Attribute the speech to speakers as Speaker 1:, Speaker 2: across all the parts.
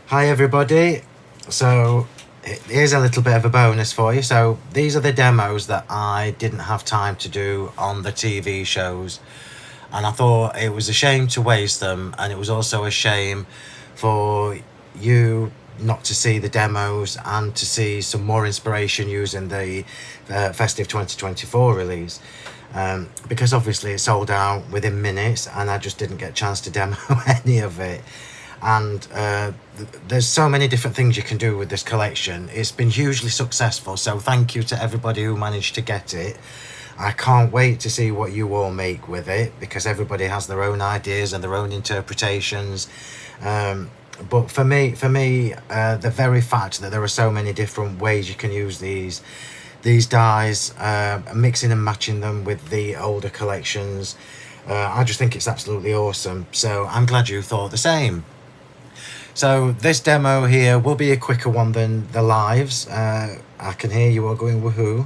Speaker 1: Hi everybody. So here's a little bit of a bonus for you. So these are the demos that I didn't have time to do on the TV shows, and I thought it was a shame to waste them, and it was also a shame for you not to see the demos and to see some more inspiration using the Festive 2024 release. Because obviously it sold out within minutes and I just didn't get a chance to demo any of it. And there's so many different things you can do with this collection. It's been hugely successful, so thank you to everybody who managed to get it. I can't wait to see what you all make with it, because everybody has their own ideas and their own interpretations. But for me, the very fact that there are so many different ways you can use these dies, mixing and matching them with the older collections, I just think it's absolutely awesome. So I'm glad you thought the same. So this demo here will be a quicker one than the lives. I can hear you all going woohoo.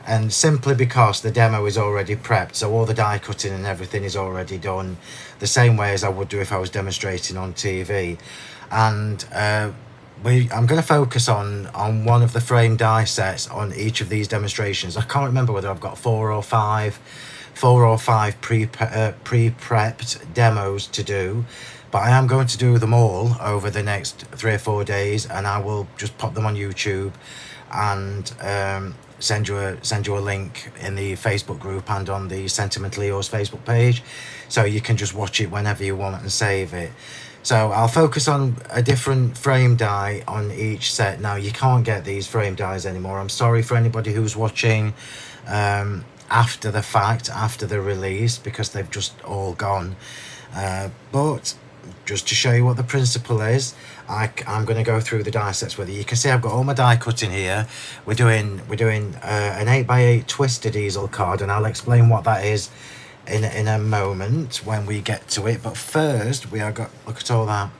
Speaker 1: And simply because the demo is already prepped, so all the die cutting and everything is already done the same way as I would do if I was demonstrating on TV. And I'm going to focus on one of the frame die sets on each of these demonstrations. I can't remember whether I've got four or five pre-prepped demos to do, but I am going to do them all over the next 3 or 4 days, and I will just pop them on YouTube and send you a link in the Facebook group and on the Sentimentally Facebook page, so you can just watch it whenever you want and save it. So I'll focus on a different frame die on each set. Now, you can't get these frame dies anymore. I'm sorry for anybody who's watching after the fact, after the release, because they've just all gone. But just to show you what the principle is, I'm going to go through the die sets with you. You can see I've got all my die cutting here. We're doing an 8x8 Twisted Easel card, and I'll explain what that is in a moment when we get to it. But first, look at all that.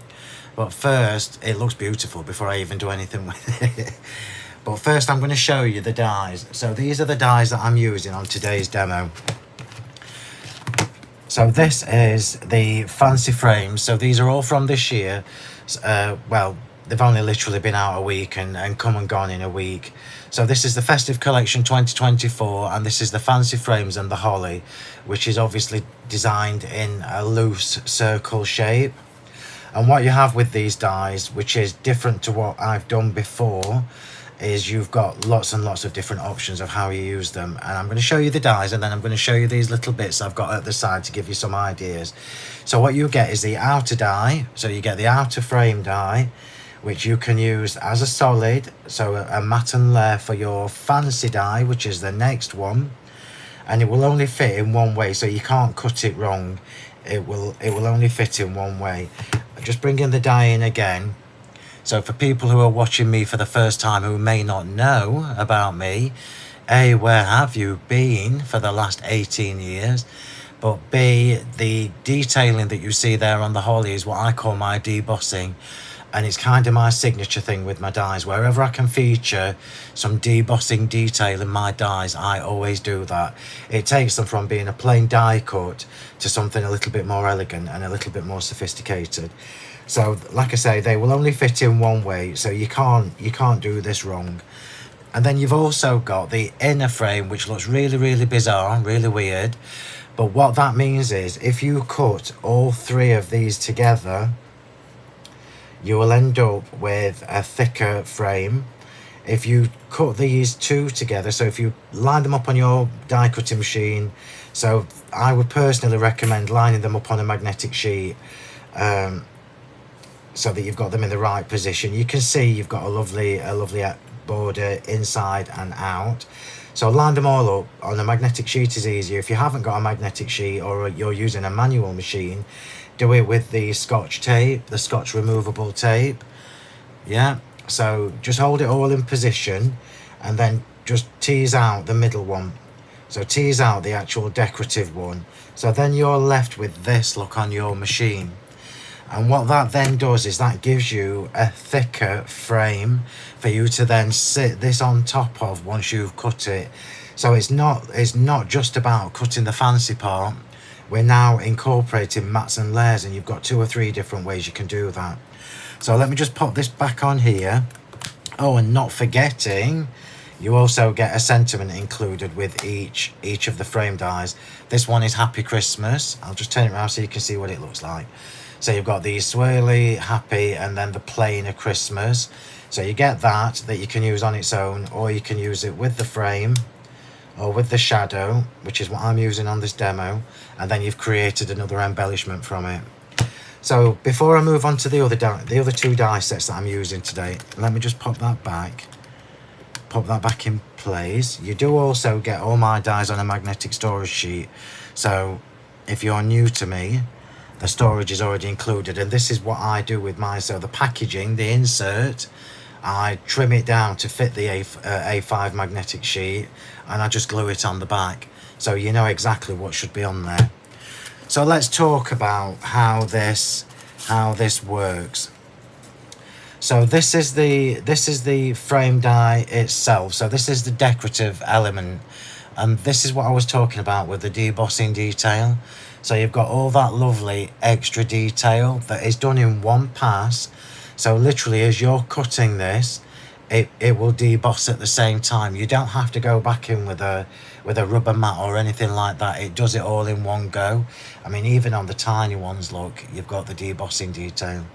Speaker 1: But first, it looks beautiful before I even do anything with it. But first, I'm going to show you the dies. So these are the dies that I'm using on today's demo. So this is the fancy frames. So these are all from this year. Well, they've only literally been out a week and come and gone in a week. So this is the Festive Collection 2024, and this is the fancy frames and the holly, which is obviously designed in a loose circle shape. And what you have with these dies, which is different to what I've done before, is you've got lots and lots of different options of how you use them. And I'm going to show you the dies, and then I'm going to show you these little bits I've got at the side to give you some ideas. So what you get is the outer die. So you get the outer frame die, which you can use as a solid, so a matte and layer for your fancy die, which is the next one, and it will only fit in one way, so you can't cut it wrong. It will only fit in one way. Just bring in the die in again. So for people who are watching me for the first time who may not know about me, A, where have you been for the last 18 years? But B, the detailing that you see there on the holly is what I call my debossing. And it's kind of my signature thing with my dies. Wherever I can feature some debossing detail in my dies, I always do that. It takes them from being a plain die cut to something a little bit more elegant and a little bit more sophisticated. So, like I say, they will only fit in one way, so you can't do this wrong. And then you've also got the inner frame, which looks really, really bizarre, really weird. But what that means is, if you cut all three of these together, you will end up with a thicker frame. If you cut these two together, so if you line them up on your die cutting machine, so I would personally recommend lining them up on a magnetic sheet, so that you've got them in the right position. You can see you've got a lovely border inside and out. So line them all up on a magnetic sheet is easier. If you haven't got a magnetic sheet or you're using a manual machine, do it with the Scotch tape, the Scotch removable tape. Yeah, so just hold it all in position and then just tease out the middle one. So tease out the actual decorative one. So then you're left with this look on your machine. And what that then does is that gives you a thicker frame for you to then sit this on top of once you've cut it. So it's not just about cutting the fancy part. We're now incorporating mats and layers, and you've got 2 or 3 different ways you can do that. So let me just pop this back on here. Oh, and not forgetting, you also get a sentiment included with each of the frame dies. This one is Happy Christmas. I'll just turn it around so you can see what it looks like. So you've got the swirly, happy, and then the plain of Christmas. So you get that you can use on its own, or you can use it with the frame or with the shadow, which is what I'm using on this demo, and then you've created another embellishment from it. So before I move on to the other two die sets that I'm using today, let me just pop that back in place. You do also get all my dies on a magnetic storage sheet, so if you're new to me, the storage is already included, and this is what I do with mine. So the packaging, the insert, I trim it down to fit the A5 magnetic sheet, and I just glue it on the back, so you know exactly what should be on there. So let's talk about how this works. So this is the frame die itself. So this is the decorative element, and this is what I was talking about with the debossing detail. So you've got all that lovely extra detail that is done in one pass. So literally, as you're cutting this, it will deboss at the same time. You don't have to go back in with a rubber mat or anything like that. It does it all in one go. I mean, even on the tiny ones, look, you've got the debossing detail.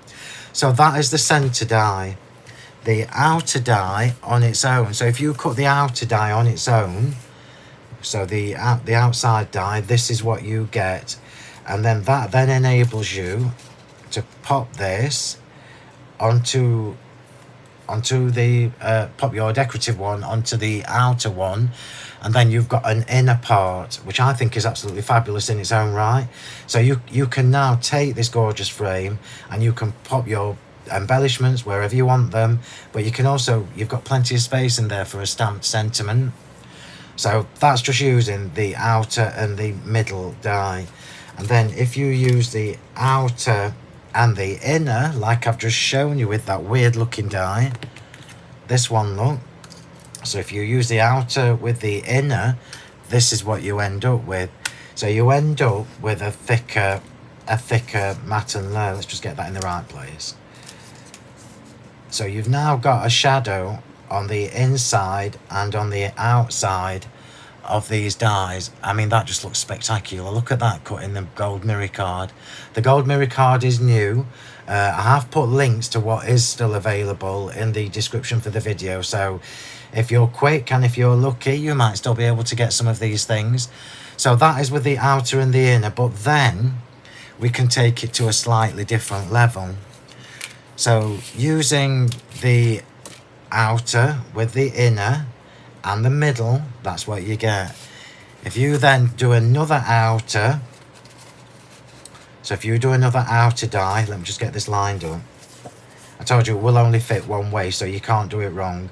Speaker 1: So that is the center die. The outer die on its own. So if you cut the outer die on its own, so the outside die, this is what you get, and then that then enables you to pop this onto the pop your decorative one onto the outer one, and then you've got an inner part, which I think is absolutely fabulous in its own right. So you can now take this gorgeous frame and you can pop your embellishments wherever you want them, but you can also, you've got plenty of space in there for a stamped sentiment. So that's just using the outer and the middle die. And then if you use the outer and the inner, like I've just shown you with that weird looking die, this one, look. So if you use the outer with the inner, this is what you end up with. So you end up with a thicker matten layer. Let's just get that in the right place. So you've now got a shadow on the inside and on the outside of these dies. I mean, that just looks spectacular. Look at that cut in the gold mirror card. The gold mirror card is new. I have put links to what is still available in the description for the video, so if you're quick and if you're lucky, you might still be able to get some of these things. So that is with the outer and the inner, but then we can take it to a slightly different level. So using the outer with the inner and the middle, that's what you get. If you then do another outer, so if you do another outer die, let me just get this lined up. I told you it will only fit one way, so you can't do it wrong.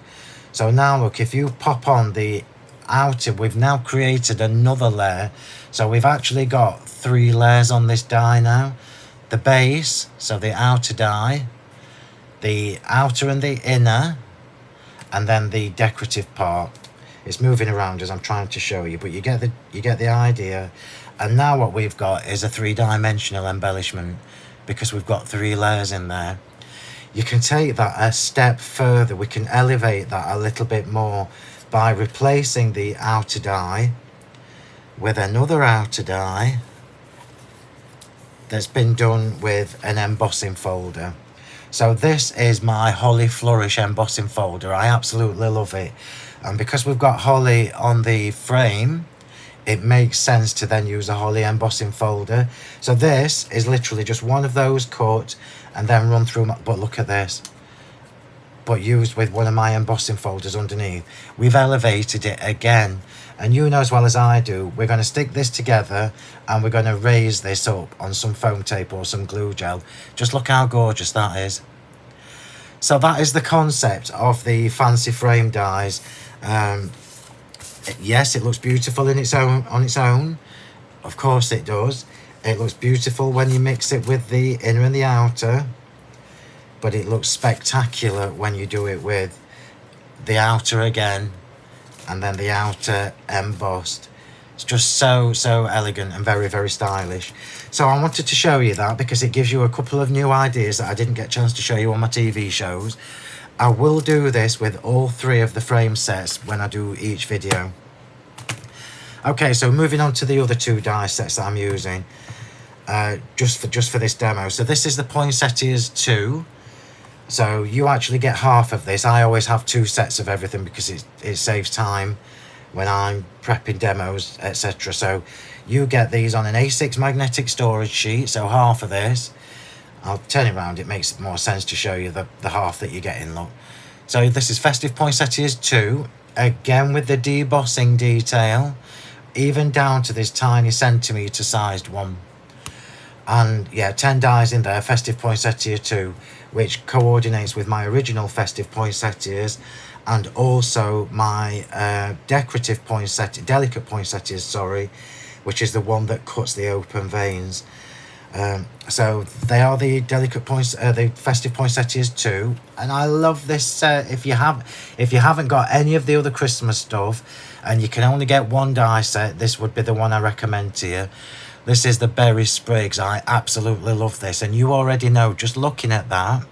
Speaker 1: So now look, if you pop on the outer, we've now created another layer. So we've actually got 3 layers on this die now. The base, so the outer die, the outer and the inner, and then the decorative part. It's moving around as I'm trying to show you, but you get the idea. And now what we've got is a 3-dimensional embellishment, because we've got 3 layers in there. You can take that a step further. We can elevate that a little bit more by replacing the outer die with another outer die that's been done with an embossing folder. So this is my Holly Flourish embossing folder. I absolutely love it. And because we've got Holly on the frame, it makes sense to then use a Holly embossing folder. So this is literally just one of those cut and then run through my, but look at this, but used with one of my embossing folders underneath. We've elevated it again, and you know as well as I do, we're going to stick this together and we're going to raise this up on some foam tape or some glue gel. Just look how gorgeous that is. So that is the concept of the fancy frame dies. Yes, it looks beautiful in its own, on its own. Of course it does. It looks beautiful when you mix it with the inner and the outer, but it looks spectacular when you do it with the outer again and then the outer embossed. It's just so elegant and very, very stylish. So I wanted to show you that because it gives you a couple of new ideas that I didn't get a chance to show you on my TV shows. I will do this with all 3 of the frame sets when I do each video. Okay, so moving on to the other 2 die sets that I'm using just for this demo. So this is the Poinsettias 2. So you actually get half of this. I always have 2 sets of everything because it saves time when I'm prepping demos, etc. So you get these on an A6 magnetic storage sheet, so half of this. I'll turn it around, it makes more sense to show you the half that you're getting, look. So this is Festive Poinsettias 2, again with the debossing detail, even down to this tiny centimetre sized one. And yeah, 10 dies in there, Festive Poinsettia 2, which coordinates with my original Festive Poinsettias and also my decorative poinsettia, delicate poinsettias, sorry, which is the one that cuts the open veins. So they are the delicate the Festive Poinsettias 2, and I love this set. If you haven't got any of the other Christmas stuff and you can only get 1 die set, this would be the one I recommend to you. This is the Berry Sprigs. I absolutely love this, and you already know, just looking at that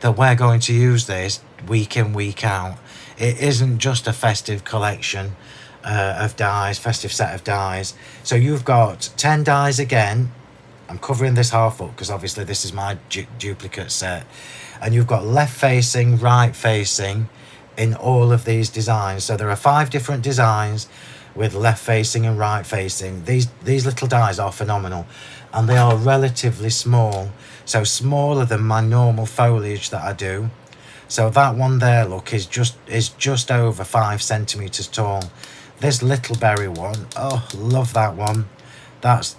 Speaker 1: we're going to use this week in, week out. It isn't just a festive collection of dies, festive set of dies. So you've got 10 dies again. I'm covering this half up because obviously this is my duplicate set. And you've got left facing, right facing in all of these designs. So there are 5 different designs with left facing and right facing. These little dies are phenomenal, and they are relatively small, so smaller than my normal foliage that I do. So that one there, look, is just over 5 centimeters tall. This little berry one, oh, love that one. That's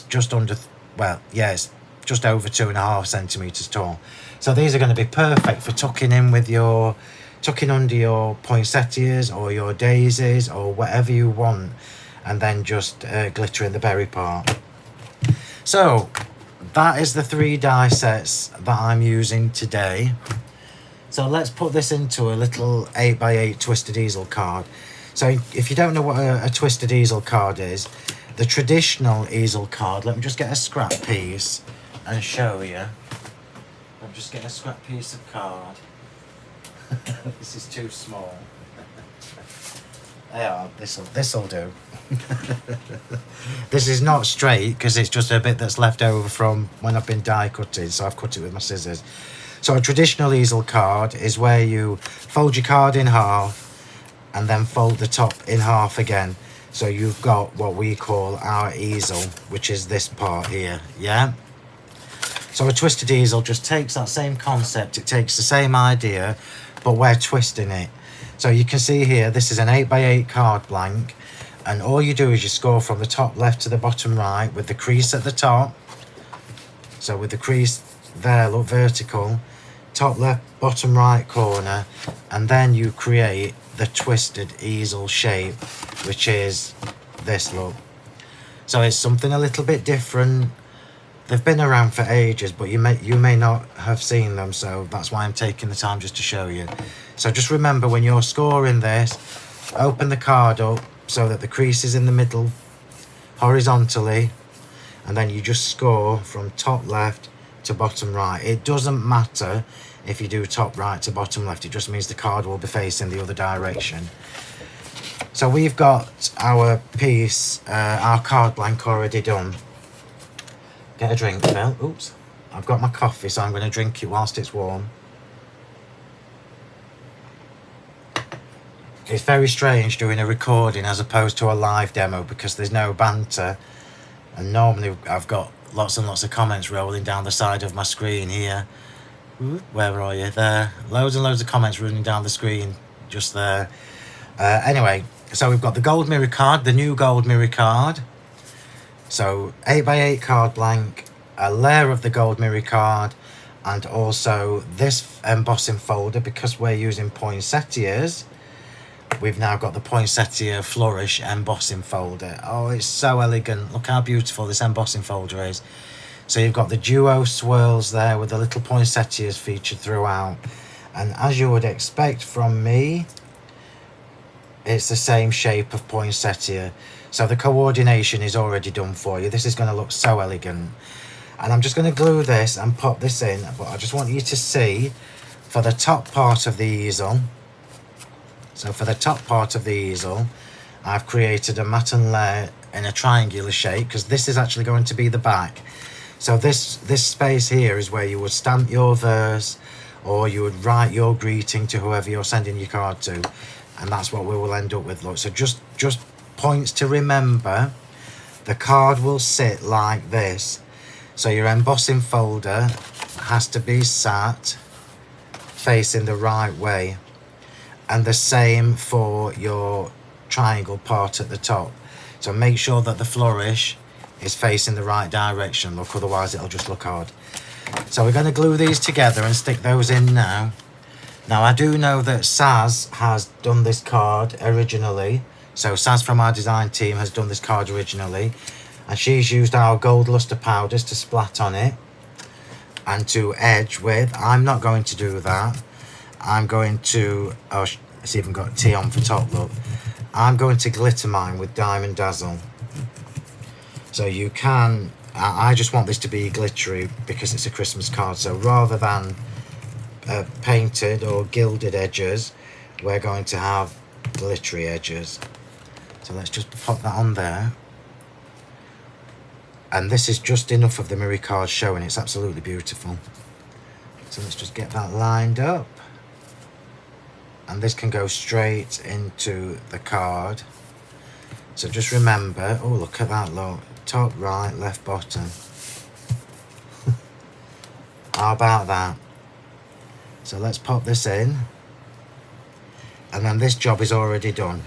Speaker 1: just under, well, yeah, it's just over 2.5 centimeters tall. So these are going to be perfect for tucking under your poinsettias or your daisies or whatever you want, and then just glittering the berry part. So that is the 3 die sets that I'm using today. So let's put this into a little 8x8 Twisted Easel card. So if you don't know what a Twisted Easel card is, the traditional easel card, let me just get a scrap piece and show you. Let me just get a scrap piece of card. This is too small. Yeah, this'll do. This is not straight because it's just a bit that's left over from when I've been die cutting, so I've cut it with my scissors. So a traditional easel card is where you fold your card in half and then fold the top in half again. So you've got what we call our easel, which is this part here, yeah? So a Twisted Easel just takes that same concept, it takes the same idea, but we're twisting it. So you can see here, this is an 8x8 card blank, and all you do is you score from the top left to the bottom right with the crease at the top. So with the crease there, look, vertical, top left, bottom right corner, and then you create the Twisted Easel shape, which is this, look. So it's something a little bit different. They've been around for ages, but you may not have seen them, so that's why I'm taking the time just to show you. So just remember, when you're scoring this, open the card up so that the crease is in the middle horizontally, and then you just score from top left to bottom right. It doesn't matter if you do top right to bottom left, it just means the card will be facing the other direction. So we've got our piece, our card blank already done. Get a drink, Phil. Oops. I've got my coffee, so I'm going to drink it whilst it's warm. It's very strange doing a recording as opposed to a live demo because there's no banter. And normally I've got lots and lots of comments rolling down the side of my screen here. Where are you? There. Loads and loads of comments running down the screen just there. Anyway, so we've got the gold mirror card, the new gold mirror card. So 8x8 card blank, a layer of the gold mirror card, and also this embossing folder. Because we're using poinsettias, we've now got the Poinsettia Flourish embossing folder. Oh, it's so elegant. Look how beautiful this embossing folder is. So you've got the duo swirls there with the little poinsettias featured throughout. And as you would expect from me, it's the same shape of poinsettia. So the coordination is already done for you. This is going to look so elegant. And I'm just going to glue this and pop this in, but I just want you to see for the top part of the easel. So for the top part of the easel, I've created a matten layer in a triangular shape, because this is actually going to be the back. So this space here is where you would stamp your verse, or you would write your greeting to whoever you're sending your card to, and that's what we will end up with. Look, so just points to remember. The card will sit like this. So your embossing folder has to be sat facing the right way, and the same for your triangle part at the top. So make sure that the flourish is facing the right direction. Look, otherwise it'll just look odd. So we're going to glue these together and stick those in now. Now I do know that Saz has done this card originally. So Saz from our design team has done this card originally, and she's used our gold luster powders to splat on it and to edge with. I'm not going to do that. I'm going to, oh, it's even got T on for top, look. I'm going to glitter mine with Diamond Dazzle. So you can, I just want this to be glittery because it's a Christmas card. So rather than painted or gilded edges, we're going to have glittery edges. So let's just pop that on there. And this is just enough of the mirror card showing. It's absolutely beautiful. So let's just get that lined up. And this can go straight into the card. So just remember, oh, look at that, look. Top, right, left, bottom. How about that? So let's pop this in. And then this job is already done.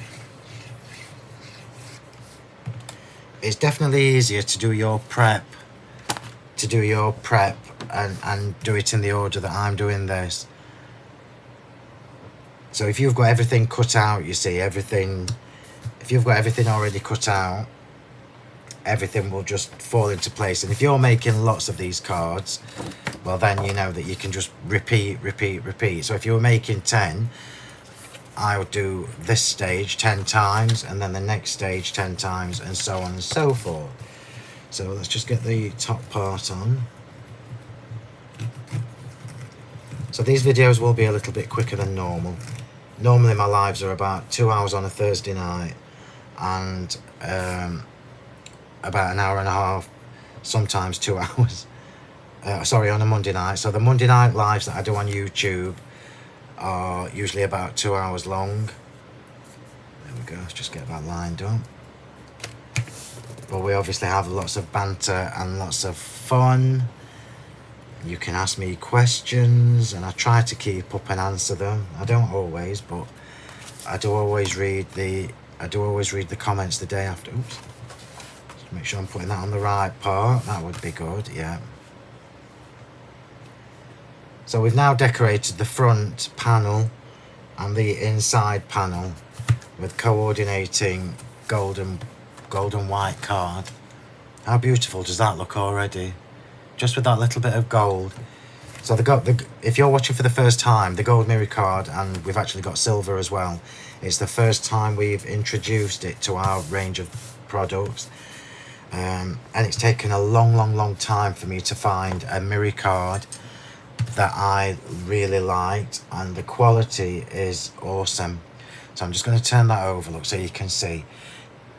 Speaker 1: It's definitely easier to do your prep, and do it in the order that I'm doing this. So if you've got everything cut out, you see, everything, if you've got everything already cut out, everything will just fall into place. And if you're making lots of these cards, well, then you know that you can just repeat. So if you were making 10, I would do this stage 10 times, and then the next stage 10 times, and so on and so forth. So let's just get the top part on. So these videos will be a little bit quicker than normal. Normally my lives are about 2 hours on a Thursday night, and about an hour and a half, sometimes 2 hours, on a Monday night. So the Monday night lives that I do on YouTube are usually about 2 hours long. There we go, let's just get that lined up. But we obviously have lots of banter and lots of fun. You can ask me questions, and I try to keep up and answer them. I don't always, but I do always read the comments the day after. Oops. Just make sure I'm putting that on the right part. That would be good, yeah. So we've now decorated the front panel and the inside panel with coordinating gold and white card. How beautiful does that look already? Just with that little bit of gold. So if you're watching for the first time, the gold mirror card, and we've actually got silver as well, it's the first time we've introduced it to our range of products. And it's taken a long time for me to find a mirror card that I really liked, and the quality is awesome. So I'm just going to turn that over, look, so you can see.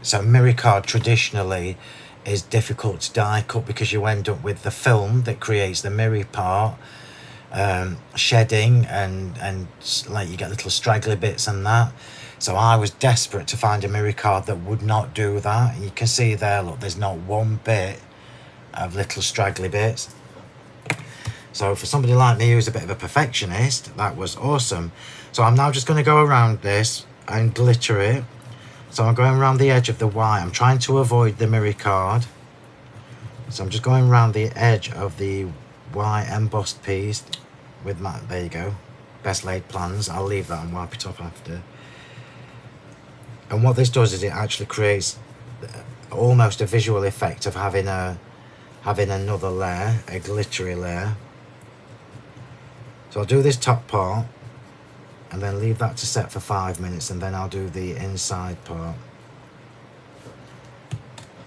Speaker 1: So mirror card traditionally is difficult to die cut because you end up with the film that creates the mirror part shedding, and like you get little straggly bits and that. So I was desperate to find a mirror card that would not do that. And you can see there, look, there's not one bit of little straggly bits. So for somebody like me who's a bit of a perfectionist, that was awesome. So I'm now just going to go around this and glitter it. So I'm going around the edge of the white. I'm trying to avoid the mirror card. So I'm just going around the edge of the white embossed piece with my, there you go, best laid plans. I'll leave that and wipe it off after. And what this does is it actually creates almost a visual effect of having another layer, a glittery layer. So I'll do this top part and then leave that to set for 5 minutes, and then I'll do the inside part.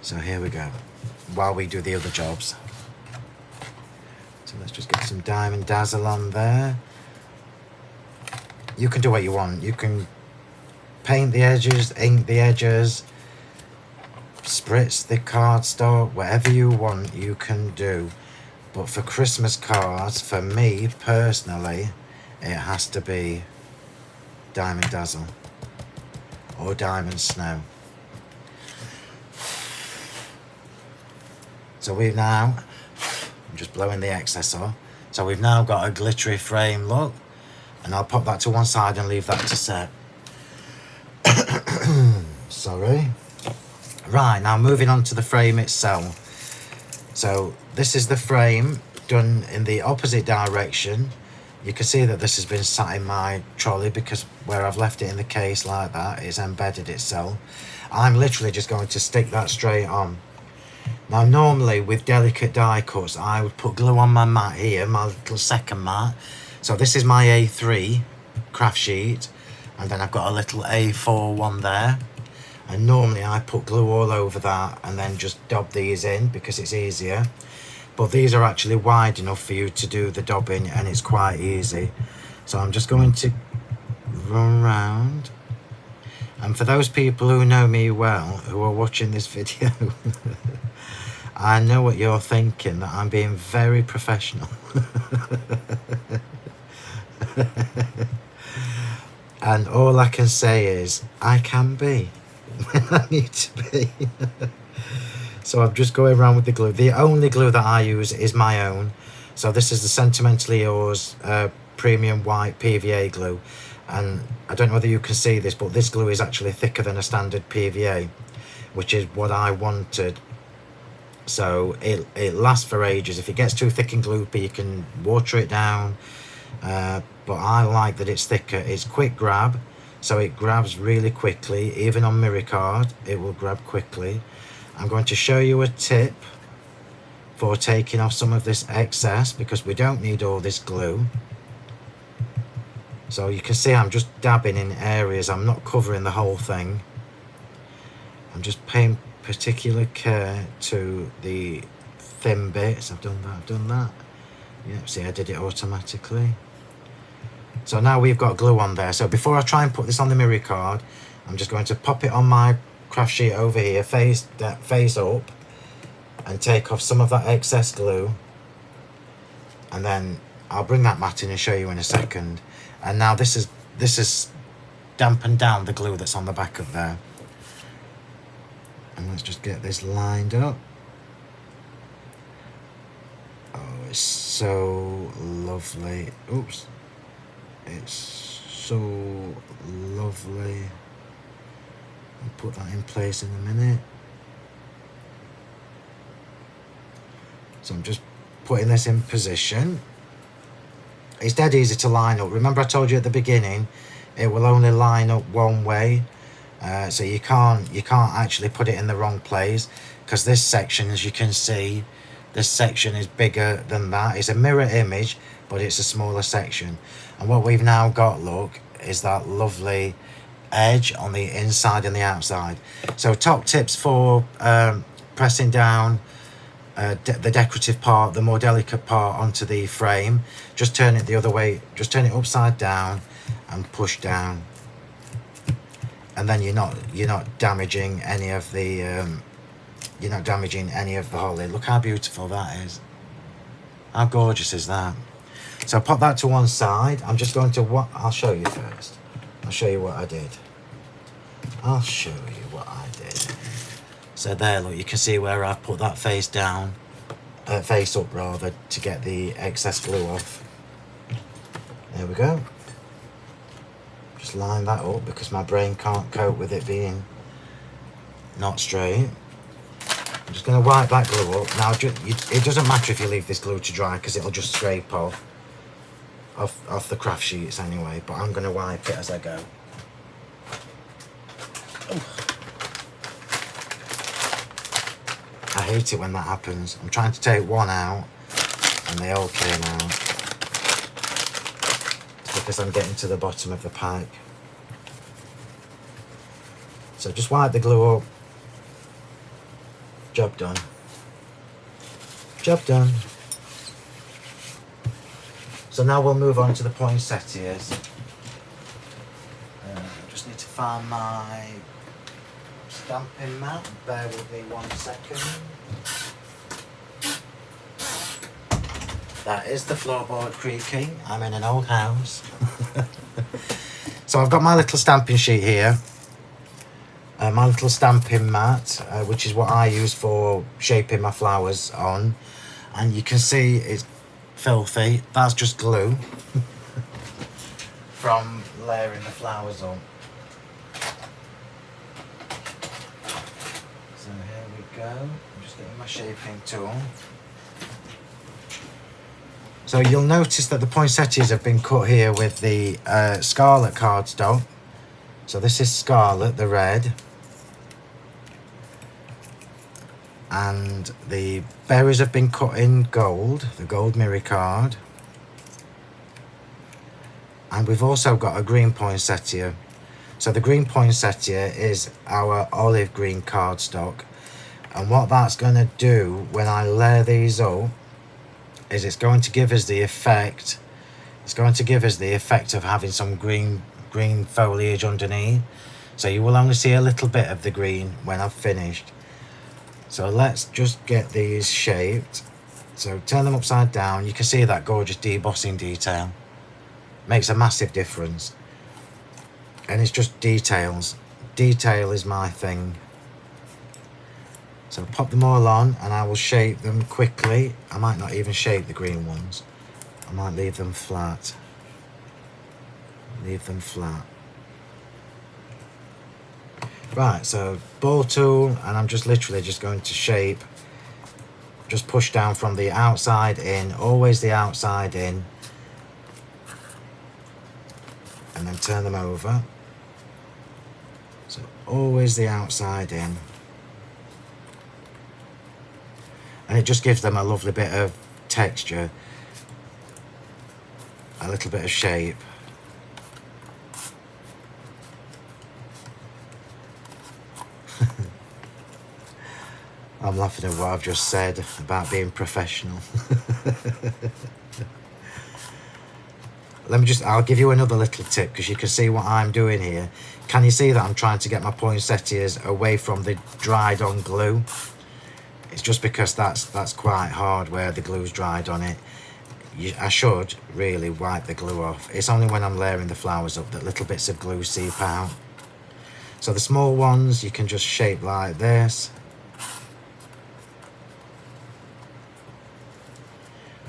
Speaker 1: So here we go, while we do the other jobs. So let's just get some Diamond Dazzle on there. You can do what you want. You can paint the edges, ink the edges, spritz the cardstock, whatever you want you can do. But for Christmas cards, for me personally, it has to be Diamond Dazzle or Diamond Snow. So we've now, I'm just blowing the excess off. So we've now got a glittery frame look, and I'll pop that to one side and leave that to set. Sorry. Right, now moving on to the frame itself. So this is the frame done in the opposite direction. You can see that this has been sat in my trolley because where I've left it in the case like that, it's embedded itself. I'm literally just going to stick that straight on. Now normally with delicate die cuts I would put glue on my mat here, my little second mat. So this is my A3 craft sheet, and then I've got a little A4 one there, and normally I put glue all over that and then just dob these in because it's easier. But these are actually wide enough for you to do the dobbing, and it's quite easy. So I'm just going to run round. And for those people who know me well, who are watching this video, I know what you're thinking, that I'm being very professional. And all I can say is, I can be when I need to be. So I'm just going around with the glue. The only glue that I use is my own. So this is the Sentimentally Yours Premium White PVA glue. And I don't know whether you can see this, but this glue is actually thicker than a standard PVA, which is what I wanted. So it lasts for ages. If it gets too thick and gloopy, you can water it down. But I like that it's thicker. It's quick grab, so it grabs really quickly. Even on mirror card, it will grab quickly. I'm going to show you a tip for taking off some of this excess, because we don't need all this glue. So you can see I'm just dabbing in areas. I'm not covering the whole thing. I'm just paying particular care to the thin bits. I've done that. Yeah, see, I did it automatically. So now we've got glue on there. So before I try and put this on the mirror card, I'm just going to pop it on my craft sheet over here, face up, and take off some of that excess glue. And then I'll bring that mat in and show you in a second. And now this is dampened down the glue that's on the back of there. And let's just get this lined up. Oh, it's so lovely. Oops. It's so lovely. I'll put that in place in a minute. So I'm just putting this in position. It's dead easy to line up. Remember I told you at the beginning, it will only line up one way. So you can't actually put it in the wrong place, because this section, as you can see, this section is bigger than that. It's a mirror image, but it's a smaller section. And what we've now got, look, is that lovely edge on the inside and the outside. So top tips for pressing down the decorative part, the more delicate part, onto the frame. Just turn it the other way, just turn it upside down and push down. And then you're not damaging any of the holly. Look how beautiful that is. How gorgeous is that? So pop that to one side. I'm just going to I'll show you first. I'll show you what I did. So there, look, you can see where I've put that face down, face up rather, to get the excess glue off. There we go. Just line that up because my brain can't cope with it being not straight. I'm just going to wipe that glue up. Now, it doesn't matter if you leave this glue to dry, because it'll just scrape off the craft sheets anyway, but I'm going to wipe it as I go. I hate it when that happens. I'm trying to take one out and they all came out. It's because I'm getting to the bottom of the pipe. So just wipe the glue up. Job done. Job done. So now we'll move on to the poinsettias. Just need to find my stamping mat. Bear with me 1 second. That is the floorboard creaking. I'm in an old house. So I've got my little stamping sheet here. My little stamping mat, which is what I use for shaping my flowers on. And you can see it's filthy. That's just glue from layering the flowers on. So here we go. I'm just getting my shaping tool. So you'll notice that the poinsettias have been cut here with the scarlet cardstock. So this is scarlet, the red. And the berries have been cut in gold, the gold mirror card. And we've also got a green poinsettia. So the green poinsettia is our olive green cardstock. And what that's going to do when I layer these up is it's going to give us the effect. It's going to give us the effect of having some green foliage underneath. So you will only see a little bit of the green when I've finished. So let's just get these shaped. So turn them upside down. You can see that gorgeous debossing detail. Makes a massive difference. And it's just details. Detail is my thing. So pop them all on and I will shape them quickly. I might not even shape the green ones. I might leave them flat. Leave them flat. Right, so ball tool, and I'm just literally just going to shape. Just push down from the outside in, always the outside in. And then turn them over. So always the outside in. And it just gives them a lovely bit of texture. A little bit of shape. I'm laughing at what I've just said about being professional. I'll give you another little tip because you can see what I'm doing here. Can you see that I'm trying to get my poinsettias away from the dried on glue? It's just because that's quite hard where the glue's dried on it. I should really wipe the glue off. It's only when I'm layering the flowers up that little bits of glue seep out. So the small ones you can just shape like this.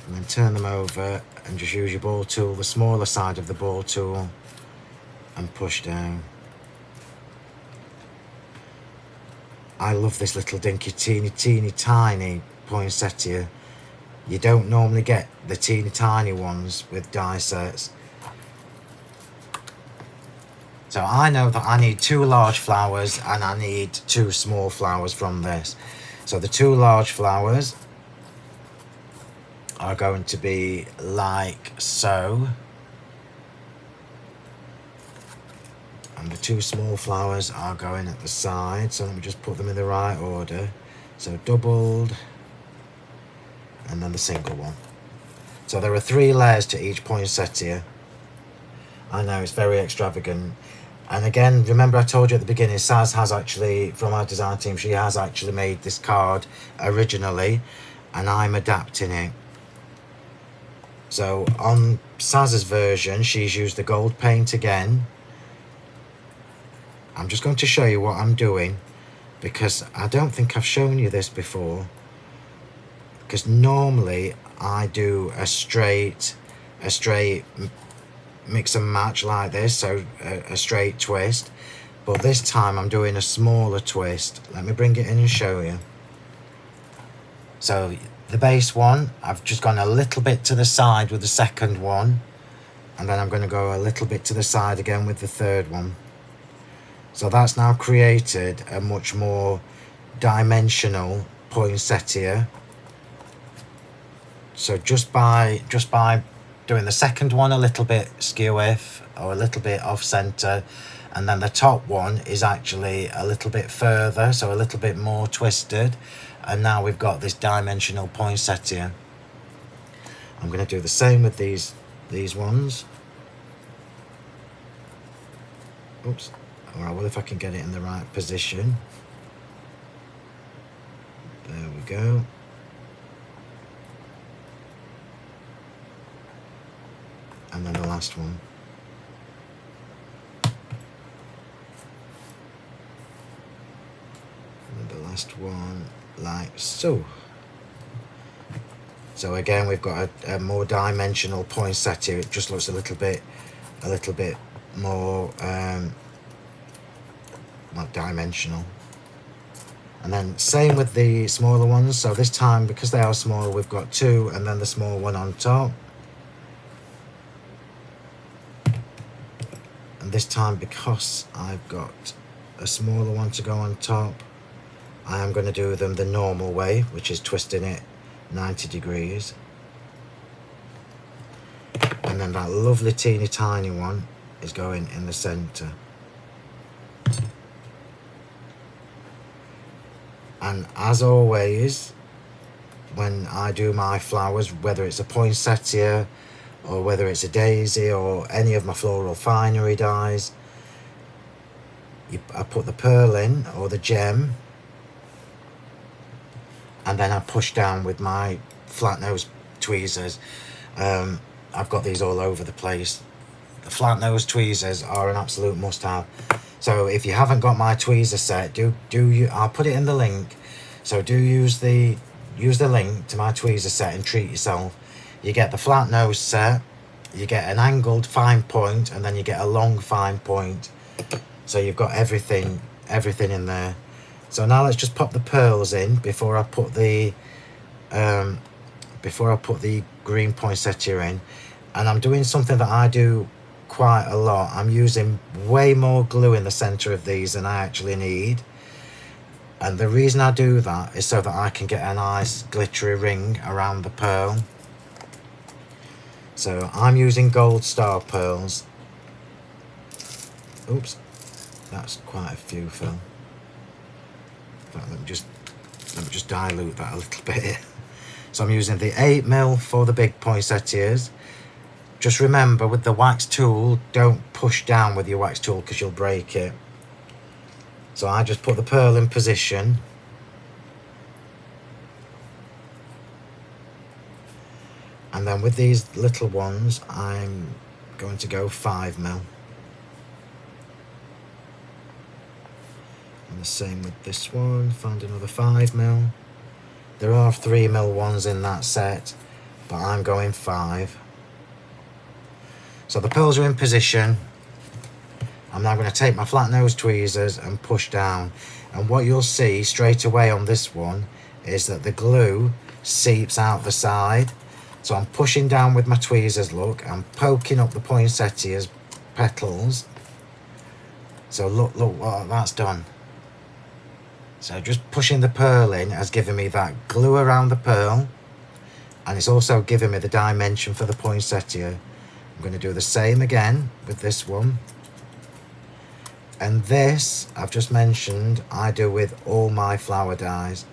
Speaker 1: And then turn them over and just use your ball tool, the smaller side of the ball tool, and push down. I love this little dinky teeny tiny poinsettia. You don't normally get the teeny tiny ones with die sets. So I know that I need 2 large flowers and I need 2 small flowers from this. So the 2 large flowers are going to be like so. And the 2 small flowers are going at the side. So let me just put them in the right order. So doubled. And then the single one. So there are 3 layers to each poinsettia. I know it's very extravagant. And again, remember I told you at the beginning, Saz has actually, from our design team, she has actually made this card originally. And I'm adapting it. So on Saz's version, she's used the gold paint again. I'm just going to show you what I'm doing. Because I don't think I've shown you this before. Because normally I do a straight mix and match like this, so a straight twist, but this time I'm doing a smaller twist. Let me bring it in and show you. So the base one, I've just gone a little bit to the side with the second one, and then I'm going to go a little bit to the side again with the third one. So that's now created a much more dimensional poinsettia. So just by doing the second one a little bit skew-if or a little bit off center, and then the top one is actually a little bit further, so a little bit more twisted, and now we've got this dimensional poinsettia. I'm going to do the same with these ones. Oops. Alright, well, if I can get it in the right position. There we go. And then the last one. And then the last one, like so. So again, we've got a more dimensional poinsettia. It just looks a little bit more like dimensional. And then same with the smaller ones. So this time, because they are small, we've got two and then the small one on top. And this time, because I've got a smaller one to go on top, I am going to do them the normal way, which is twisting it 90 degrees. And then that lovely teeny tiny one is going in the center. And as always, when I do my flowers, whether it's a poinsettia or whether it's a daisy or any of my floral finery dies, I put the pearl in or the gem, and then I push down with my flat nose tweezers. I've got these all over the place. The flat nose tweezers are an absolute must-have. So if you haven't got my tweezer set, I'll put it in the link. So do use the link to my tweezer set and treat yourself. You get the flat nose set, you get an angled fine point, and then you get a long fine point. So you've got everything in there. So now let's just pop the pearls in before I put the green poinsettia in. And I'm doing something that I do quite a lot. I'm using way more glue in the center of these than I actually need. And the reason I do that is so that I can get a nice glittery ring around the pearl. So I'm using gold star pearls. Oops, that's quite a few, Phil. In fact, let me just dilute that a little bit. So I'm using the 8mm for the big poinsettias. Just remember, with the wax tool, don't push down with your wax tool because you'll break it. So I just put the pearl in position. And then with these little ones, I'm going to go 5mm. And the same with this one, find another 5mm. There are 3mm ones in that set, but I'm going 5. So the pearls are in position. I'm now going to take my flat nose tweezers and push down. And what you'll see straight away on this one is that the glue seeps out the side. So I'm pushing down with my tweezers, look, I'm poking up the poinsettia's petals. So look what that's done. So just pushing the pearl in has given me that glue around the pearl, and it's also given me the dimension for the poinsettia. I'm going to do the same again with this one. And this, I've just mentioned, I do with all my flower dies.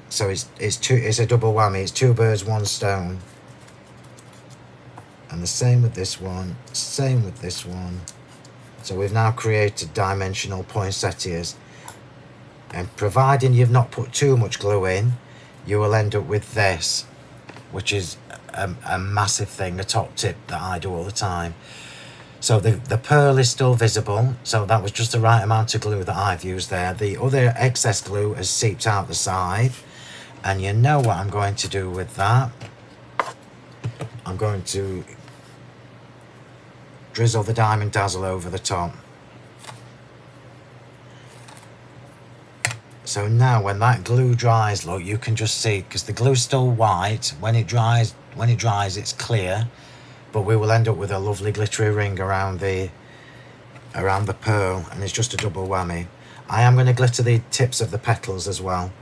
Speaker 1: So it's a double whammy. It's 2 birds, 1 stone. And the same with this one, same with this one. So we've now created dimensional poinsettias. And providing you've not put too much glue in, you will end up with this, which is a massive thing, a top tip that I do all the time. So the pearl is still visible, so that was just the right amount of glue that I've used there. The other excess glue has seeped out the side, and you know what I'm going to do with that. I'm going to drizzle the Diamond Dazzle over the top. So now when that glue dries, look, you can just see, because the glue's still white, when it dries it's clear, but we will end up with a lovely glittery ring around the pearl, and it's just a double whammy. I am going to glitter the tips of the petals as well.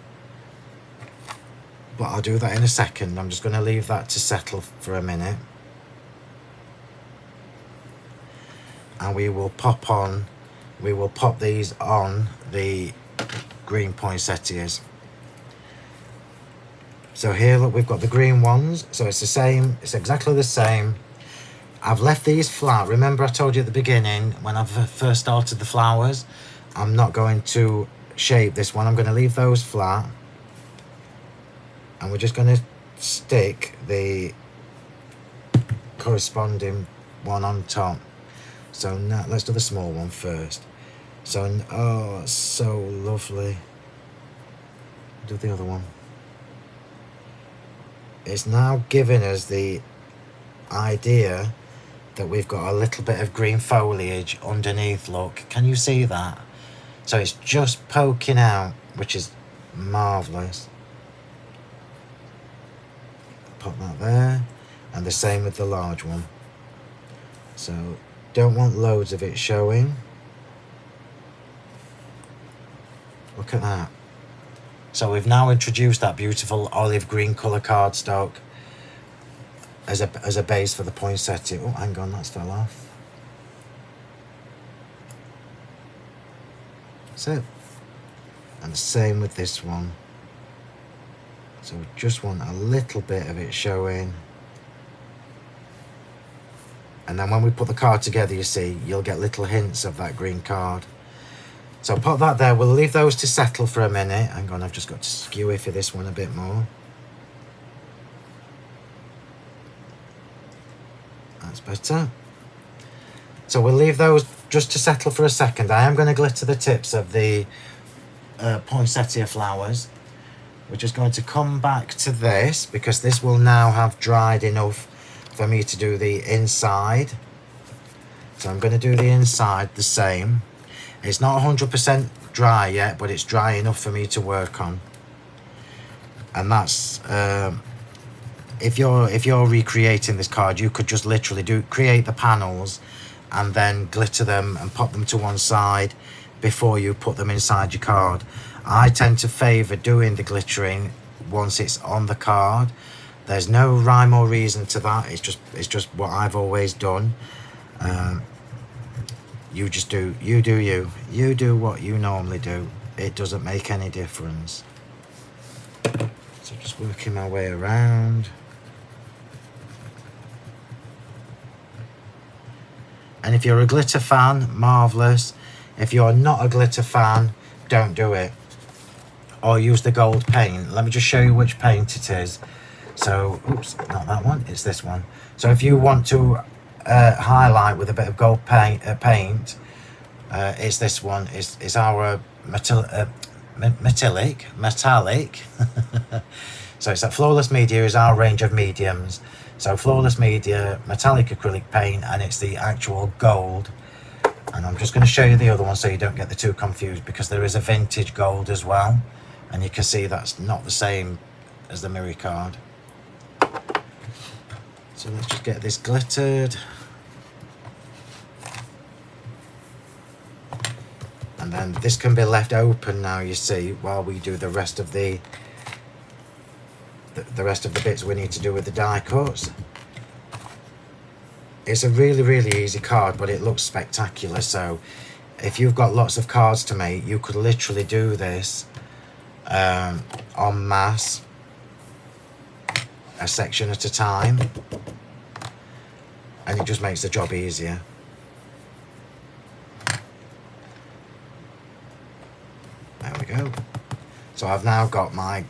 Speaker 1: but I'll do that in a second. I'm just going to leave that to settle for a minute. And we will pop these on the green poinsettias. So here, look, we've got the green ones. So it's the same, it's exactly the same. I've left these flat. Remember I told you at the beginning, when I first started the flowers, I'm not going to shape this one. I'm going to leave those flat. And we're just going to stick the corresponding one on top. So now let's do the small one first. So, oh, it's so lovely. Do the other one. It's now giving us the idea that we've got a little bit of green foliage underneath, look. Can you see that? So it's just poking out, which is marvellous. Pop that there. And the same with the large one. So don't want loads of it showing. Look at that. So we've now introduced that beautiful olive green colour cardstock as a base for the poinsettia. Oh, hang on, that's fell off. So, and the same with this one. So we just want a little bit of it showing. And then when we put the card together, you see, you'll get little hints of that green card. So put that there. We'll leave those to settle for a minute. Hang on, I've just got to skew it for this one a bit more. That's better. So we'll leave those just to settle for a second. I am going to glitter the tips of the poinsettia flowers. We're just going to come back to this because this will now have dried enough for me to do the inside. So I'm going to do the inside the same. It's not 100% dry yet, but it's dry enough for me to work on. And that's if you're recreating this card, you could just literally create the panels and then glitter them and pop them to one side before you put them inside your card. I tend to favour doing the glittering once it's on the card. There's no rhyme or reason to that. It's just what I've always done. You just do you do what you normally do. It doesn't make any difference. So just working my way around. And if you're a glitter fan, marvellous. If you're not a glitter fan, don't do it. Or use the gold paint. Let me just show you which paint it is. So, oops, not that one, it's this one. So if you want to highlight with a bit of gold paint, it's this one. It's our metallic. So it's that Flawless Media is our range of mediums. So Flawless Media, metallic acrylic paint, and it's the actual gold. And I'm just going to show you the other one so you don't get the two confused, because there is a vintage gold as well. And you can see that's not the same as the mirror card. So let's just get this glittered. And then this can be left open now, you see, while we do the rest of the rest of the bits we need to do with the die cuts. It's a really, really easy card, but it looks spectacular. So if you've got lots of cards to make, you could literally do this en masse, a section at a time, and it just makes the job easier. There we go. So I've now got my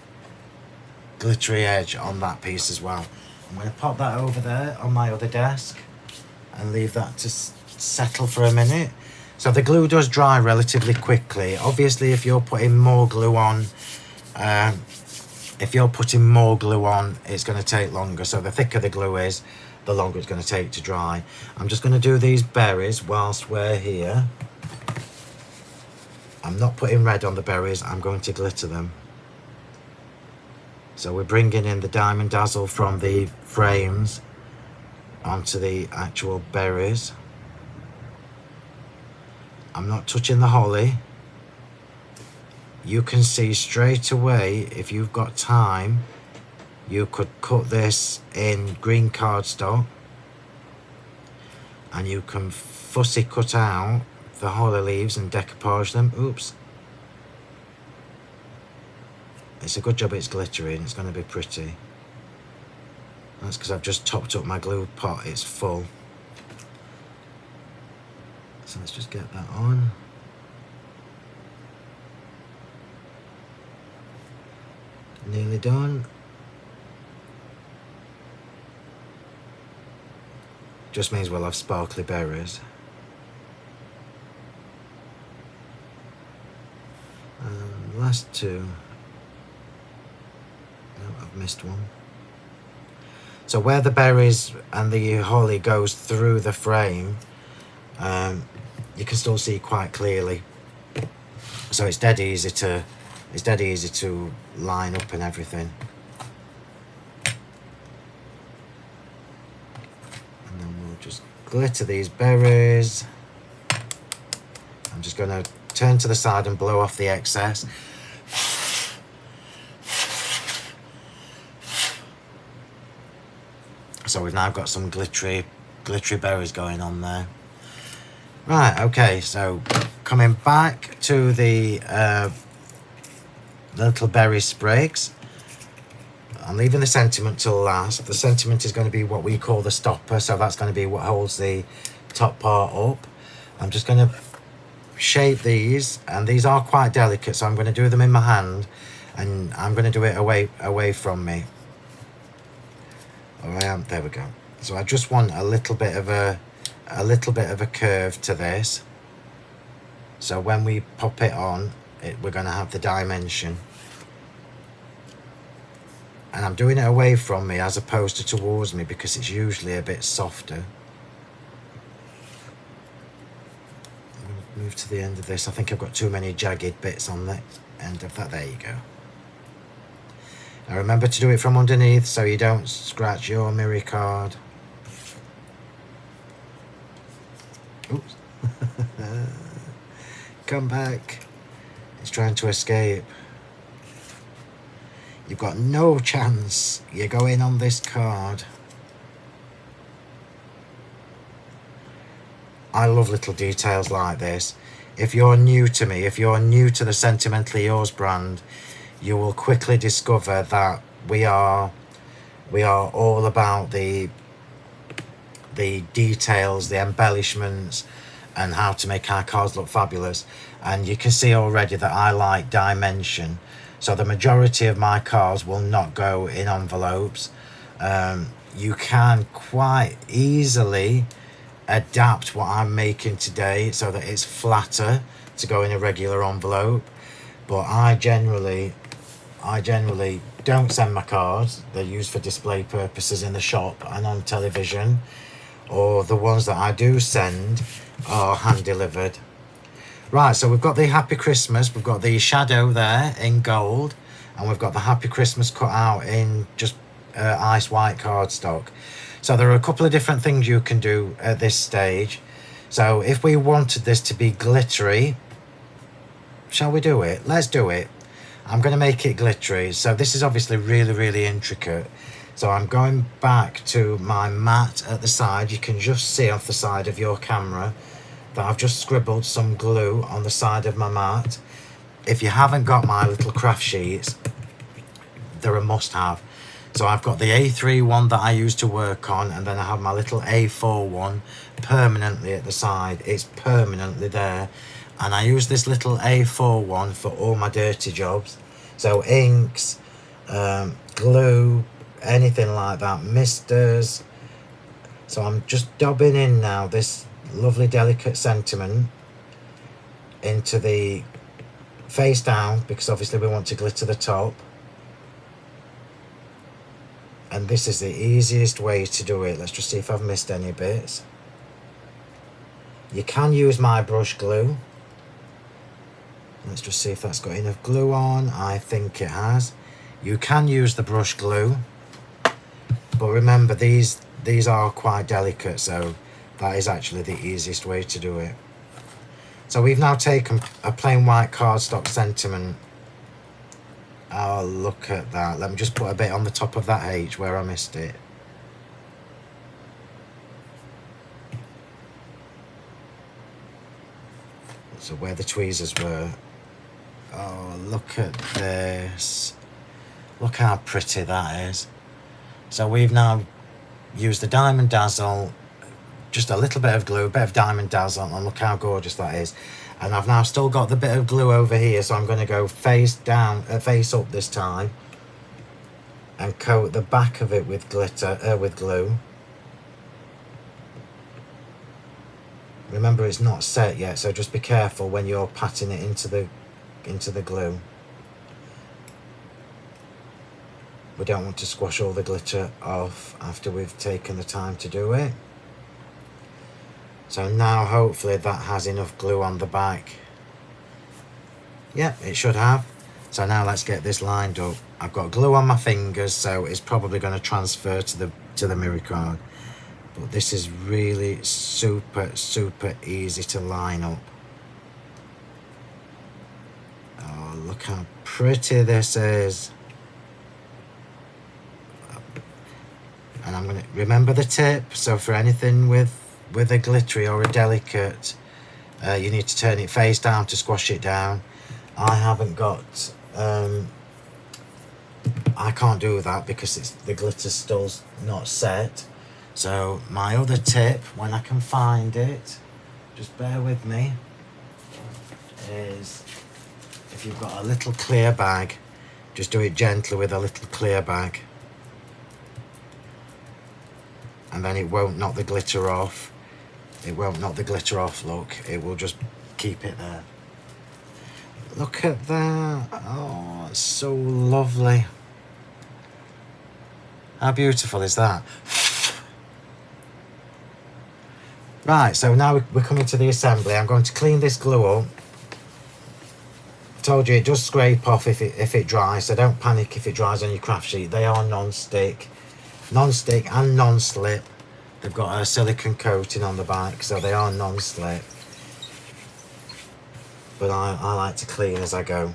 Speaker 1: glittery edge on that piece as well. I'm going to pop that over there on my other desk and leave that to settle for a minute. So the glue does dry relatively quickly. Obviously, if you're putting more glue on, it's going to take longer. So the thicker the glue is, the longer it's going to take to dry. I'm just going to do these berries whilst we're here. I'm not putting red on the berries, I'm going to glitter them. So we're bringing in the Diamond Dazzle from the frames onto the actual berries. I'm not touching the holly. You can see straight away, if you've got time, you could cut this in green cardstock, and you can fussy cut out the holly leaves and decoupage them. Oops. It's a good job it's glittery and it's going to be pretty. That's because I've just topped up my glue pot, it's full. So let's just get that on. Nearly done. Just means we'll have sparkly berries. Last two. No, I've missed one. So where the berries and the holly goes through the frame, you can still see quite clearly. So it's dead easy to line up and everything. And then we'll just glitter these berries. I'm just going to turn to the side and blow off the excess. So we've now got some glittery berries going on there. Right, okay, so coming back to the little berry sprigs. I'm leaving the sentiment till last. The sentiment is going to be what we call the stopper, so that's going to be what holds the top part up. I'm just going to shape these, and these are quite delicate, so I'm going to do them in my hand, and I'm going to do it away from me. There we go. So I just want a little bit of a curve to this, so when we pop it on, we're going to have the dimension. And I'm doing it away from me as opposed to towards me because it's usually a bit softer. I'm going to move to the end of this. I think I've got too many jagged bits on the end of that. There you go. Now remember to do it from underneath so you don't scratch your mirror card. Oops. Come back. It's trying to escape. You've got no chance. You're going on this card. I love little details like this. If you're new to me, if you're new to the Sentimentally Yours brand, you will quickly discover that we are all about the details, the embellishments, and how to make our cards look fabulous. And you can see already that I like dimension. So the majority of my cards will not go in envelopes. You can quite easily adapt what I'm making today so that it's flatter to go in a regular envelope. But I generally don't send my cards. They're used for display purposes in the shop and on television. Or the ones that I do send are hand delivered. Right, so we've got the Happy Christmas, we've got the shadow there in gold, and we've got the Happy Christmas cut out in just ice white cardstock. So there are a couple of different things you can do at this stage. So if we wanted this to be glittery, shall we do it? Let's do it. I'm going to make it glittery. So this is obviously really, really intricate. So I'm going back to my mat at the side. You can just see off the side of your camera that I've just scribbled some glue on the side of my mat. If you haven't got my little craft sheets, they're a must-have. So I've got the A3 one that I use to work on, and then I have my little A4 one permanently at the side. It's permanently there. And I use this little A4 one for all my dirty jobs. So inks, glue, anything like that, misters. So I'm just dabbing in now this lovely delicate sentiment into the face down, because obviously we want to glitter the top. And this is the easiest way to do it. Let's just see if I've missed any bits. You can use my brush glue. Let's just see if that's got enough glue on. I think it has. You can use the brush glue, but remember these are quite delicate, so that is actually the easiest way to do it. So we've now taken a plain white cardstock sentiment, Oh, look at that. Let me just put a bit on the top of that H where I missed it. So where the tweezers were. Oh, look at this. Look how pretty that is. So we've now used the Diamond Dazzle, just a little bit of glue, a bit of Diamond Dazzle, and look how gorgeous that is. And I've now still got the bit of glue over here, so I'm going to go face down, face up this time, and coat the back of it with glitter, with glue. Remember, it's not set yet, so just be careful when you're patting it into the glue. We don't want to squash all the glitter off after we've taken the time to do it. So now hopefully that has enough glue on the back. Yep, it should have. So now let's get this lined up. I've got glue on my fingers, so it's probably going to transfer to the mirror card. But this is really super easy to line up. Oh, look how pretty this is. And I'm going to remember the tip. So for anything with a glittery or a delicate, you need to turn it face down to squash it down. I haven't got, I can't do that because the glitter's still not set. So my other tip, when I can find it, just bear with me, is if you've got a little clear bag, just do it gently with a little clear bag. And then it won't knock the glitter off. It won't knock the glitter off, look. It will just keep it there. Look at that. Oh, it's so lovely. How beautiful is that? Right, so now we're coming to the assembly. I'm going to clean this glue up. I told you it does scrape off if it dries, so don't panic if it dries on your craft sheet. They are non-stick and non-slip. They've got a silicone coating on the back, so they are non-slip. But I like to clean as I go.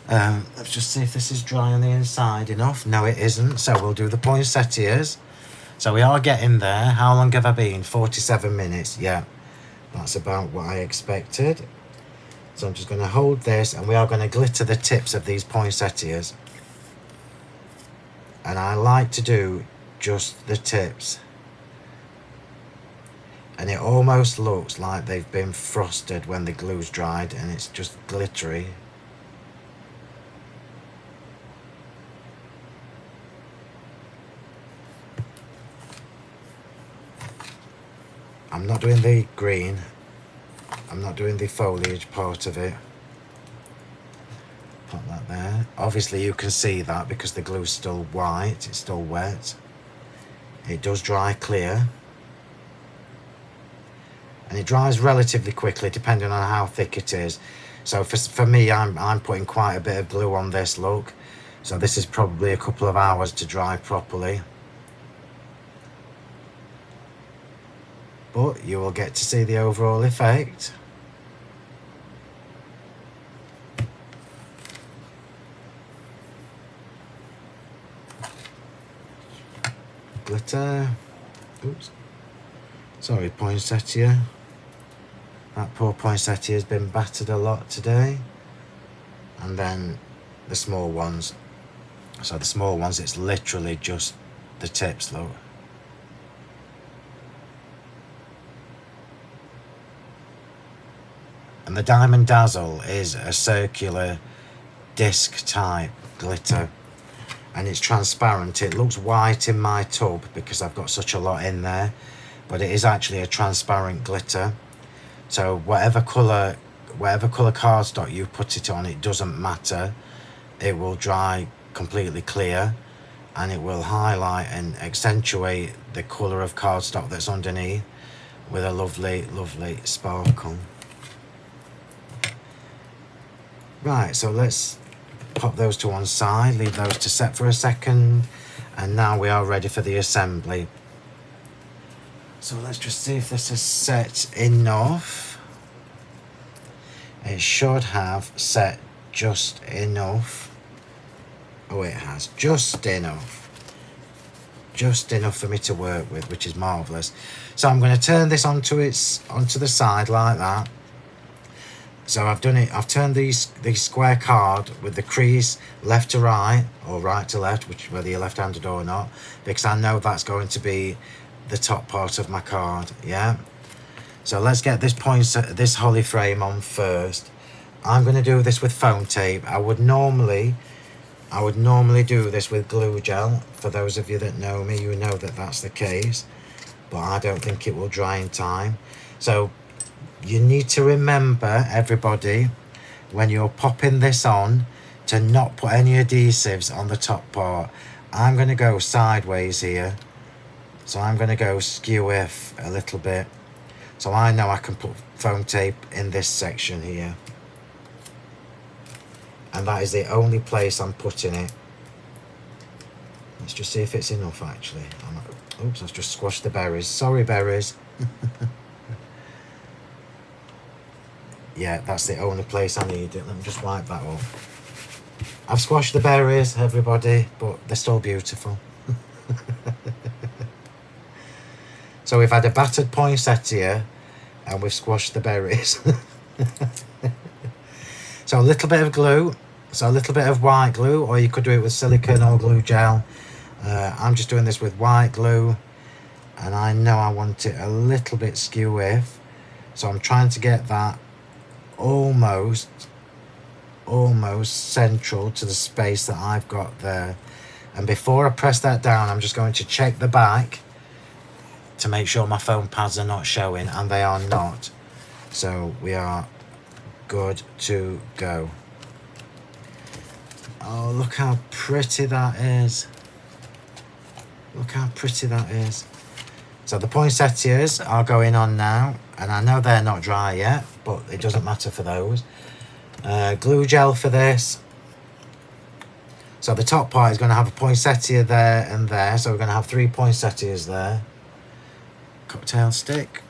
Speaker 1: Let's just see if this is dry on the inside enough. No, it isn't, so we'll do the poinsettias. So we are getting there. How long have I been? 47 minutes. Yeah, that's about what I expected. So I'm just going to hold this, and we are going to glitter the tips of these poinsettias. And I like to do just the tips. And it almost looks like they've been frosted when the glue's dried, and it's just glittery. I'm not doing the green. I'm not doing the foliage part of it. Put that there. Obviously you can see that because the glue's still white, it's still wet. It does dry clear. And it dries relatively quickly depending on how thick it is. So for me, I'm putting quite a bit of glue on this, look. So this is probably a couple of hours to dry properly. But you will get to see the overall effect. Glitter. Oops. Sorry, poinsettia. That poor poinsettia has been battered a lot today. And then the small ones. So the small ones, it's literally just the tips, look. And the Diamond Dazzle is a circular disc type glitter, and it's transparent. It looks white in my tub because I've got such a lot in there, but it is actually a transparent glitter. So whatever colour cardstock you put it on, it doesn't matter. It will dry completely clear, and it will highlight and accentuate the colour of cardstock that's underneath with a lovely sparkle. Right, so let's pop those to one side, leave those to set for a second, and now we are ready for the assembly. So let's just see if this is set enough. It should have set just enough. Oh, it has just enough for me to work with, which is marvelous. So I'm going to turn this onto the side like that. So I've done it. I've turned the square card with the crease left to right or right to left, which whether you're left-handed or not, because I know that's going to be the top part of my card. Yeah. So let's get this holly frame on first. I'm going to do this with foam tape. I would normally do this with glue gel. For those of you that know me, you know that that's the case, but I don't think it will dry in time. So you need to remember, everybody, when you're popping this on, to not put any adhesives on the top part. I'm going to go sideways here, so I'm going to go skew if a little bit, so I know I can put foam tape in this section here, and that is the only place I'm putting it. Let's just see if it's enough actually. Oops, I've just squashed the berries. Sorry, berries. Yeah, that's the only place I need it. Let me just wipe that off. I've squashed the berries, everybody, but they're still beautiful. So we've had a battered poinsettia and we've squashed the berries. So a little bit of glue, so a little bit of white glue, or you could do it with silicone or glue gel. I'm just doing this with white glue, and I know I want it a little bit skew-if, so I'm trying to get that almost central to the space that I've got there. And before I press that down, I'm just going to check the back to make sure my foam pads are not showing, and they are not, so we are good to go. Oh, look how pretty that is. Look how pretty that is. So the poinsettias are going on now, and I know they're not dry yet, but it doesn't matter for those. Glue gel for this. So the top part is going to have a poinsettia there and there, so we're going to have 3 poinsettias there. Cocktail stick.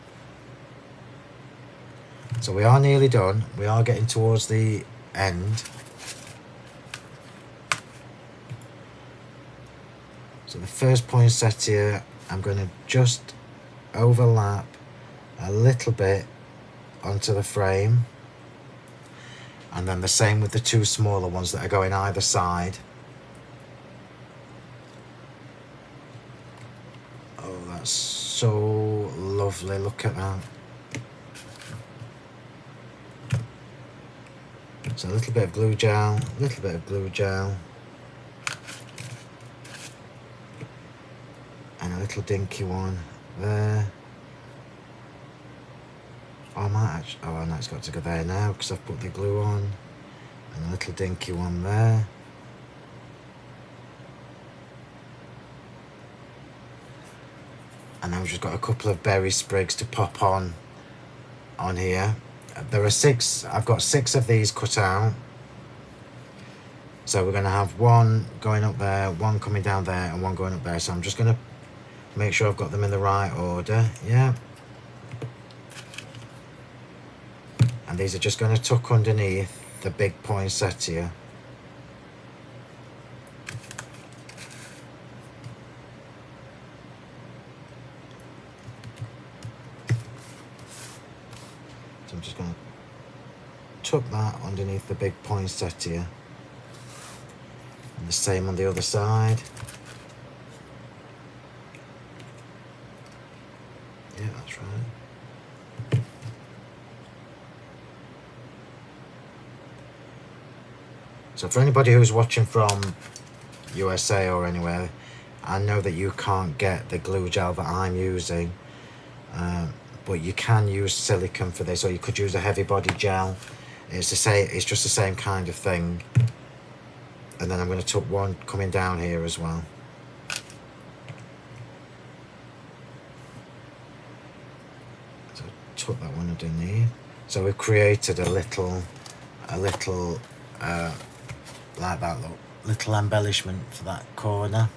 Speaker 1: So we are nearly done. We are getting towards the end. So the first poinsettia, I'm going to just overlap a little bit onto the frame, and then the same with the 2 smaller ones that are going either side. Oh, that's so lovely. Look at that. So a little bit of glue gel, a little bit of glue gel, and a little dinky one there. Oh, I might actually, oh no, it's got to go there now because I've put the glue on, and a little dinky one there. And now we've just got a couple of berry sprigs to pop on here. There are 6, I've got 6 of these cut out. So we're going to have 1 going up there, 1 coming down there, and 1 going up there. So I'm just going to make sure I've got them in the right order. Yeah. And these are just going to tuck underneath the big poinsettia. So I'm just going to tuck that underneath the big poinsettia. And the same on the other side. Yeah, that's right. So for anybody who's watching from USA or anywhere, I know that you can't get the glue gel that I'm using, but you can use silicone for this, or you could use a heavy body gel. It's just the same kind of thing. And then I'm going to tuck 1 coming down here as well. So tuck that one underneath. So we've created a little like that, look, little embellishment for that corner.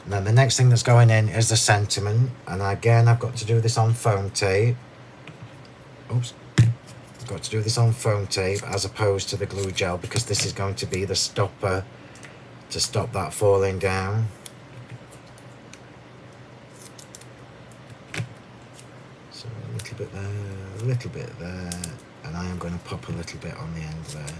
Speaker 1: And then the next thing that's going in is the sentiment, and again I've got to do this on foam tape. Oops, I've got to do this on foam tape as opposed to the glue gel, because this is going to be the stopper to stop that falling down. So a little bit there, a little bit there, and I am going to pop a little bit on the end there.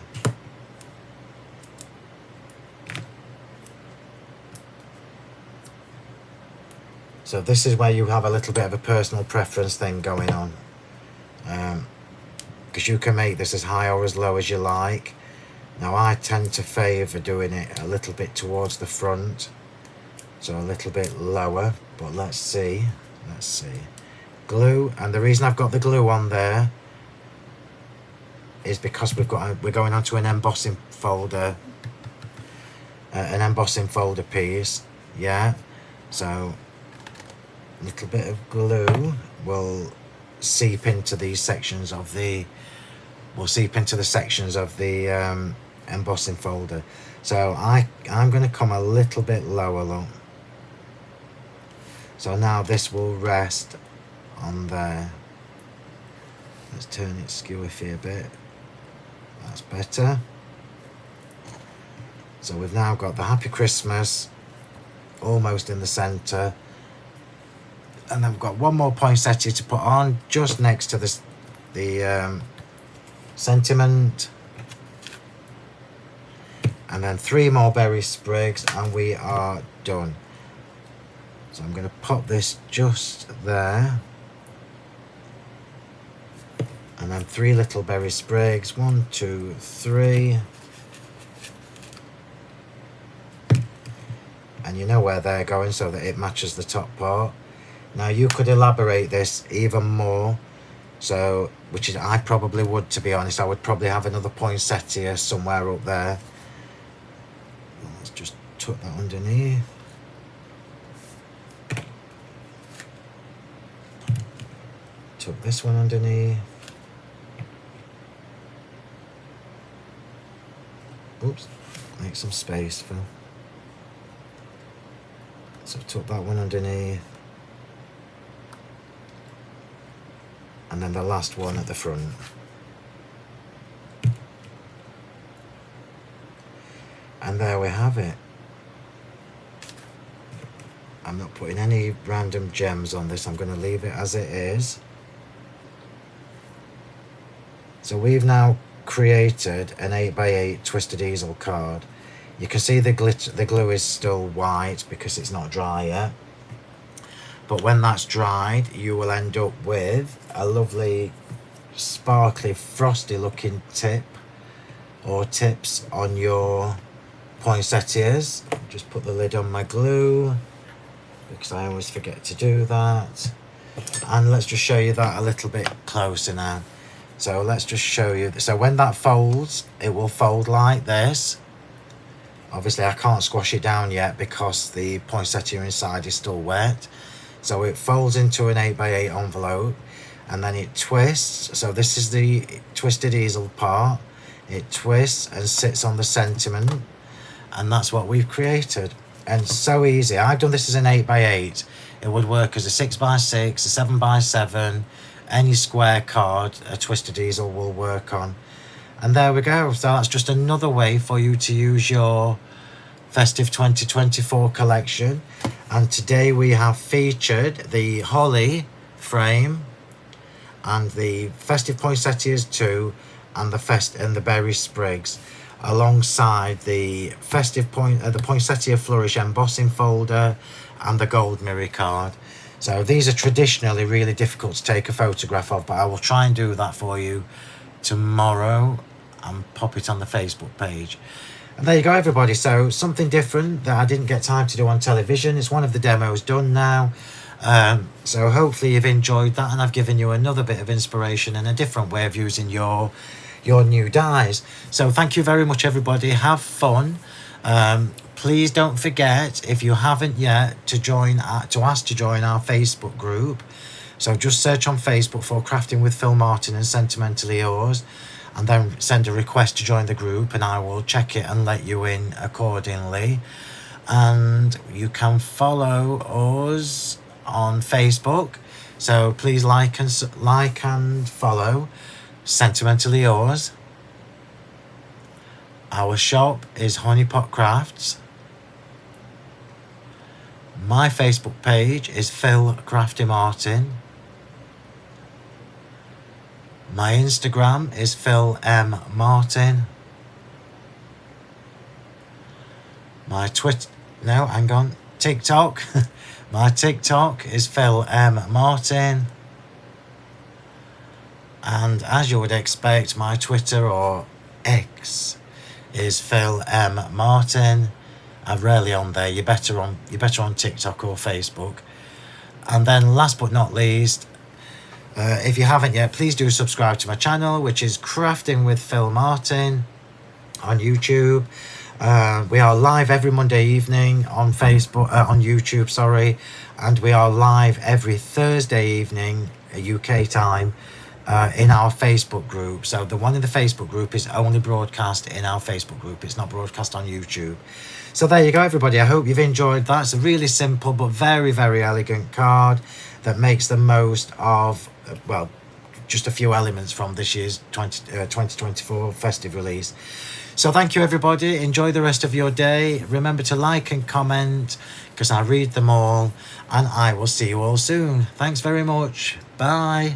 Speaker 1: So this is where you have a little bit of a personal preference thing going on, because you can make this as high or as low as you like. Now I tend to favour doing it a little bit towards the front, so a little bit lower, but let's see. Glue, and the reason I've got the glue on there is because we're going onto an embossing folder, piece, yeah. So a little bit of glue will seep into these sections of the embossing folder. So I'm going to come a little bit lower, look. So now this will rest on there. Let's turn it skewy a bit. That's better. So we've now got the Happy Christmas almost in the centre, and then we've got one more poinsettia to put on just next to the sentiment, and then 3 more berry sprigs, and we are done. So I'm going to pop this just there, and then 3 little berry sprigs, 1, 2, 3, and you know where they're going so that it matches the top part. Now you could elaborate this even more, so which is I probably would, to be honest. I would probably have another poinsettia somewhere up there. Let's just tuck that underneath. Tuck this one underneath. Oops, make some space, Phil. So tuck that one underneath. And then the last one at the front. And there we have it. I'm not putting any random gems on this. I'm going to leave it as it is. So we've now created an 8x8 Twisted Easel card. You can see the glue is still white because it's not dry yet. But when that's dried, you will end up with a lovely, sparkly, frosty looking tip or tips on your poinsettias. Just put the lid on my glue because I always forget to do that. And let's just show you that a little bit closer now. So let's just show you. So when that folds, it will fold like this. Obviously I can't squash it down yet because the poinsettia inside is still wet. So it folds into an 8x8 envelope, and then it twists. So this is the Twisted Easel part. It twists and sits on the sentiment, and that's what we've created. And so easy. I've done this as an 8x8. It would work as a 6x6, a 7x7, any square card a Twisted Easel will work on. And there we go. So that's just another way for you to use your Festive 2024 collection. And today we have featured the holly frame and the Festive poinsettias too, and the berry sprigs, alongside the Festive the Poinsettia Flourish embossing folder and the gold mirror card. So these are traditionally really difficult to take a photograph of, but I will try and do that for you tomorrow and pop it on the Facebook page. And there you go, everybody. So something different that I didn't get time to do on television. It's one of the demos done now. So hopefully you've enjoyed that, and I've given you another bit of inspiration and a different way of using your new dies. So thank you very much, everybody. Have fun. Please don't forget, if you haven't yet, to ask to join our Facebook group. So just search on Facebook for Crafting with Phil Martin and Sentimentally Yours, and then send a request to join the group, and I will check it and let you in accordingly. And you can follow us on Facebook, so please like and follow. Sentimentally Yours. Our shop is Honeypot Crafts. My Facebook page is Phill Crafty Martin. My Instagram is Phill M Martin. My TikTok. My TikTok is Phill M Martin. And as you would expect, my Twitter or X is Phill M Martin. I'm rarely on there. You're better on TikTok or Facebook. And then last but not least, if you haven't yet, please do subscribe to my channel, which is Crafting with Phill Martin on YouTube. We are live every Monday evening on YouTube, and we are live every Thursday evening UK time in our Facebook group. So the one in the Facebook group is only broadcast in our Facebook group. It's not broadcast on YouTube. So there you go, everybody. I hope you've enjoyed that. It's a really simple but very, very elegant card that makes the most of, well, just a few elements from this year's 2024 festive release. So thank you, everybody. Enjoy the rest of your day. Remember to like and comment, because I read them all, and I will see you all soon. Thanks very much. Bye.